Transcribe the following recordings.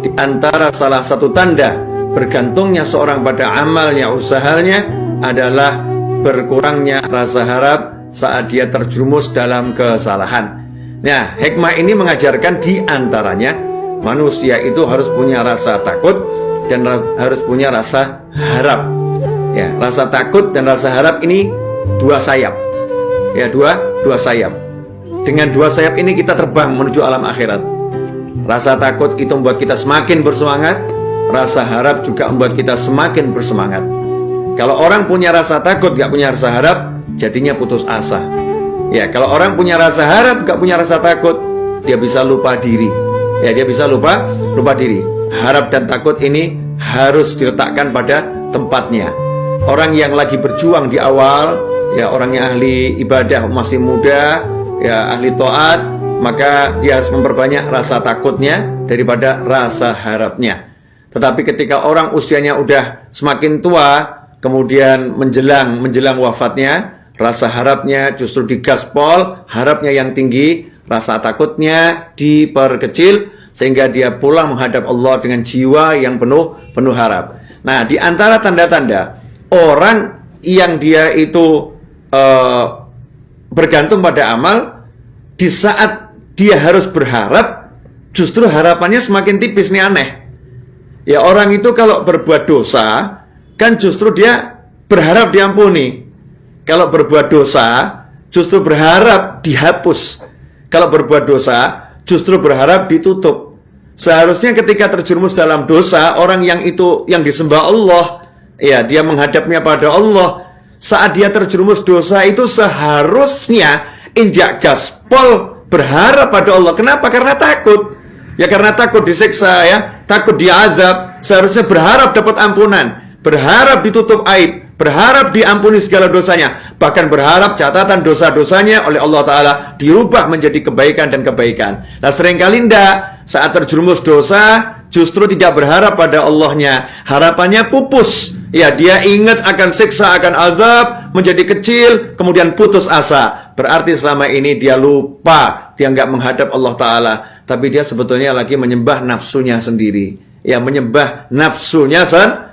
Di antara salah satu tanda bergantungnya seorang pada amalnya, usahanya adalah berkurangnya rasa harap saat dia terjerumus dalam kesalahan. Nah, hikmah ini mengajarkan di antaranya manusia itu harus punya rasa takut dan harus punya rasa harap. Ya, rasa takut dan rasa harap ini dua sayap. Ya, dua sayap. Dengan dua sayap ini kita terbang menuju alam akhirat. Rasa takut itu membuat kita semakin bersemangat, rasa harap juga membuat kita semakin bersemangat. Kalau orang punya rasa takut, gak punya rasa harap, jadinya putus asa. Ya, kalau orang punya rasa harap, gak punya rasa takut, dia bisa lupa diri. Ya, dia bisa lupa diri. Harap dan takut ini harus diletakkan pada tempatnya. Orang yang lagi berjuang di awal, ya orang yang ahli ibadah masih muda, ya ahli taat, maka dia harus memperbanyak rasa takutnya daripada rasa harapnya. Tetapi ketika orang usianya udah semakin tua, kemudian menjelang wafatnya, rasa harapnya justru digaspol, harapnya yang tinggi, rasa takutnya diperkecil, sehingga dia pulang menghadap Allah dengan jiwa yang penuh harap. Nah, di antara tanda-tanda orang yang dia itu bergantung pada amal, di saat dia harus berharap, justru harapannya semakin tipis. Nih aneh. Ya, orang itu kalau berbuat dosa, kan justru dia berharap diampuni. Kalau berbuat dosa, justru berharap dihapus. Kalau berbuat dosa, justru berharap ditutup. Seharusnya ketika terjerumus dalam dosa, orang yang disembah Allah, ya dia menghadapnya pada Allah. Saat dia terjerumus dosa itu seharusnya injak gaspol, berharap pada Allah. Kenapa? Karena takut. Ya karena takut disiksa, ya takut diazab. Seharusnya berharap dapat ampunan, berharap ditutup aib, berharap diampuni segala dosanya, bahkan berharap catatan dosa-dosanya oleh Allah Ta'ala dirubah menjadi kebaikan dan kebaikan. Nah, seringkali ndak, saat terjerumus dosa justru tidak berharap pada Allahnya, harapannya pupus. Ya, dia ingat akan siksa, akan azab, menjadi kecil, kemudian putus asa. Berarti selama ini dia lupa, dia nggak menghadap Allah Ta'ala, tapi dia sebetulnya lagi menyembah nafsunya sendiri. Ya, menyembah nafsunya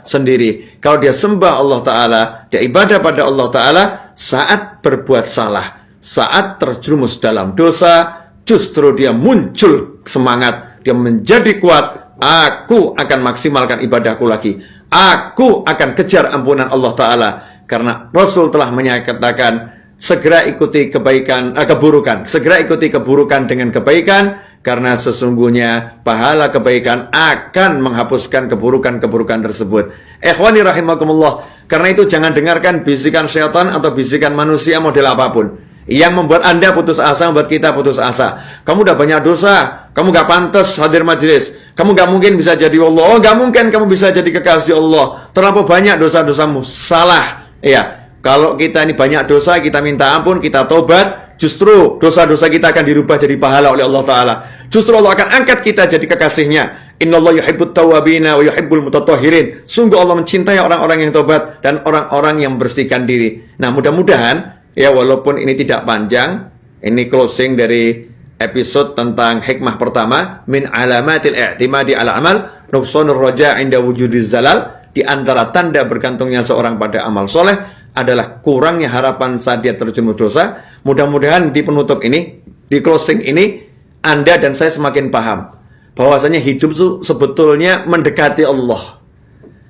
sendiri. Kalau dia sembah Allah Ta'ala, dia ibadah pada Allah Ta'ala, saat berbuat salah, saat terjerumus dalam dosa, justru dia muncul semangat, dia menjadi kuat. Aku akan maksimalkan ibadahku lagi. Aku akan kejar ampunan Allah Ta'ala. Karena Rasul telah menyatakan, segera ikuti keburukan. Segera ikuti keburukan dengan kebaikan. Karena sesungguhnya pahala kebaikan akan menghapuskan keburukan-keburukan tersebut. Ikhwani rahimakumullah. Karena itu jangan dengarkan bisikan syaitan atau bisikan manusia model apapun yang membuat Anda putus asa, membuat kita putus asa. Kamu udah banyak dosa, kamu gak pantas hadir majelis, kamu gak mungkin bisa jadi Allah. Oh, gak mungkin kamu bisa jadi kekasih Allah. Terlalu banyak dosa-dosamu. Salah. Ya, kalau kita ini banyak dosa, kita minta ampun, kita tobat, justru dosa-dosa kita akan dirubah jadi pahala oleh Allah Ta'ala. Justru Allah akan angkat kita jadi kekasihnya. Innallaha yuhibbut tawwabina wa yuhibbul mutatahhirin. Sungguh Allah mencintai orang-orang yang tobat dan orang-orang yang membersihkan diri. Nah, mudah-mudahan ya, walaupun ini tidak panjang, ini closing dari episode tentang hikmah pertama, min alamatil i'timadi ala amal nuqsanur raja' inda wujudiz zalal. Di antara tanda bergantungnya seorang pada amal soleh adalah kurangnya harapan saat dia terjerumus dosa. Mudah-mudahan di penutup ini, di closing ini, Anda dan saya semakin paham bahwasanya hidup itu sebetulnya mendekati Allah.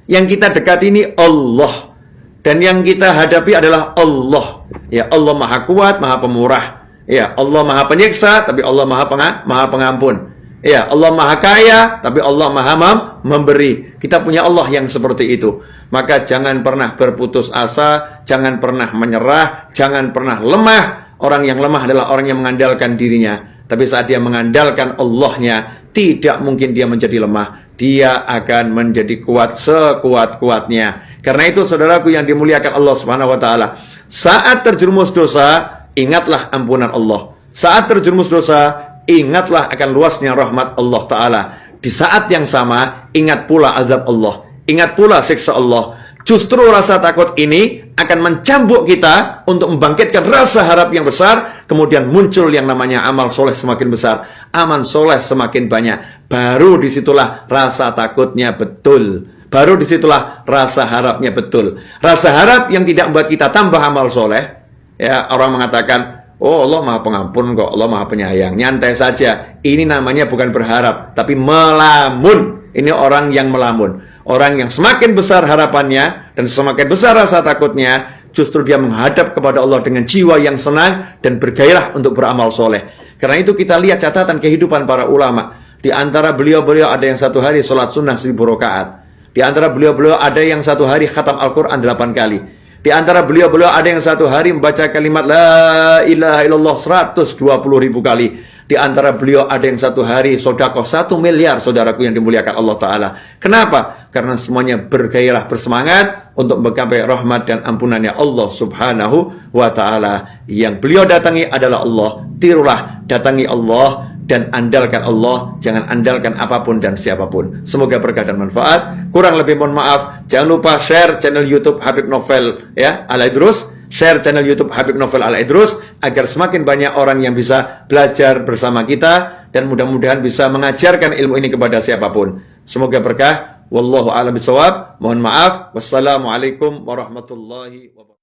Yang kita dekati ini Allah, dan yang kita hadapi adalah Allah. Ya, Allah Maha Kuat, Maha Pemurah. Ya, Allah Maha Penyiksa, tapi Allah Maha Pengampun. Ya, Allah Maha Kaya, tapi Allah Maha Memberi. Kita punya Allah yang seperti itu. Maka jangan pernah berputus asa, jangan pernah menyerah, jangan pernah lemah. Orang yang lemah adalah orang yang mengandalkan dirinya. Tapi saat dia mengandalkan Allahnya, tidak mungkin dia menjadi lemah. Dia akan menjadi kuat sekuat-kuatnya. Karena itu saudaraku yang dimuliakan Allah Subhanahu wa Ta'ala, saat terjerumus dosa, ingatlah ampunan Allah. Saat terjerumus dosa, ingatlah akan luasnya rahmat Allah Ta'ala. Di saat yang sama, ingat pula azab Allah, ingat pula siksa Allah. Justru rasa takut ini akan mencambuk kita untuk membangkitkan rasa harap yang besar, kemudian muncul yang namanya amal soleh semakin besar, amal soleh semakin banyak. Baru disitulah rasa takutnya betul. Baru disitulah rasa harapnya betul. Rasa harap yang tidak membuat kita tambah amal soleh. Ya, orang mengatakan, oh Allah maha pengampun kok, Allah maha penyayang, nyantai saja. Ini namanya bukan berharap, tapi melamun. Ini orang yang melamun. Orang yang semakin besar harapannya dan semakin besar rasa takutnya, justru dia menghadap kepada Allah dengan jiwa yang senang dan bergairah untuk beramal soleh. Karena itu kita lihat catatan kehidupan para ulama. Di antara beliau-beliau ada yang satu hari sholat sunnah 1000 rakaat. Di antara beliau-beliau ada yang satu hari khatam Al-Quran 8 kali. Di antara beliau-beliau ada yang satu hari membaca kalimat La ilaha illallah 120.000 kali. Di antara beliau ada yang satu hari sodakoh 1 miliar, saudaraku yang dimuliakan Allah Ta'ala. Kenapa? Karena semuanya bergairah, bersemangat untuk menggapai rahmat dan ampunannya Allah Subhanahu wa Ta'ala. Yang beliau datangi adalah Allah. Tirulah, datangi Allah dan andalkan Allah, jangan andalkan apapun dan siapapun. Semoga berkah dan manfaat. Kurang lebih mohon maaf. Jangan lupa share channel YouTube Habib Novel ya, Al-Idrus. Share channel YouTube Habib Novel Al-Idrus agar semakin banyak orang yang bisa belajar bersama kita dan mudah-mudahan bisa mengajarkan ilmu ini kepada siapapun. Semoga berkah. Wallahu a'lam bishawab. Mohon maaf. Wassalamualaikum warahmatullahi wabarakatuh.